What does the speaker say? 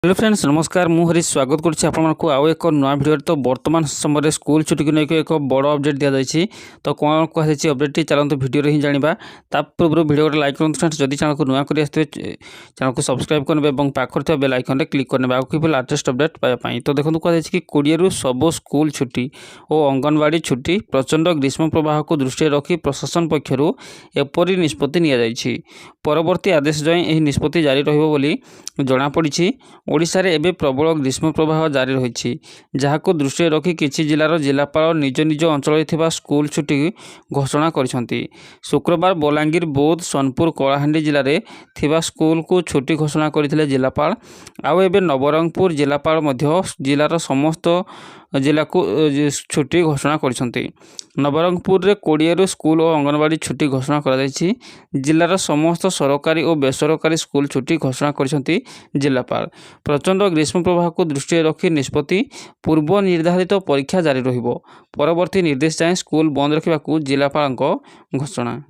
Hello friends नमस्कार मु हरीश स्वागत करुच्ची आपको आउ एक नुआ भिडियो। तो वर्तमान समय स्कूल छुट्टी को लेकर एक बड़ अपडेट दि जाएगी। तो कौन कहुई अपडेट टी चलते भिडियो ही जाना। ता पूर्व भिडियो लाइक करूँ फ्रेंड्स, जदि चैनल को नुआ कर चैनल को सब्सक्राइब करेंगे और पाखर बेल आइकन में क्लिक करेंगे आगे लाटेस्ट अपडेट पाइबाई। तो देखो कहुई कि 20 सब स्कूल छुट्टी और अंगनवाड़ी छुट्टी प्रचंड ग्रीष्म प्रवाह को दृष्टि रखी प्रशासन पक्षर एपरी निष्पत्ति नि परवर्ती आदेश जाए यह निष्पत्ति जारी रही। ओडिशा रे एबे प्रबल ग्रीष्म प्रवाह जारी रही, जहां दृष्टि रखी किछि जिलार जिलापाल निज निज अंचल थिबा स्कूल छुट्टी घोषणा करिसंती। शुक्रवार बलांगीर, बौद्ध, सोनपुर, कलाहांडी जिले में थिबा स्कूल को छुट्टी घोषणा करथिले जिलापाल। आउ एबे नवरंगपुर जिलापाल मध्य जिलार समस्त जिला को छुट्टी घोषणा करिसंती। नवरंगपुर रे 20 स्कूल और अंगनवाड़ी छुट्टी घोषणा करा जिलार समस्त सरकारी और बेसरकारी स्कूल छुट्टी घोषणा करिसंती जिलापाल। प्रचंड ग्रीष्म प्रवाह को दृष्टि रखी निष्पत्ति पूर्व निर्धारित परीक्षा जारी रहिबो। परवर्ती निर्देश जाए स्कूल बंद रखा जिलापाल घोषणा।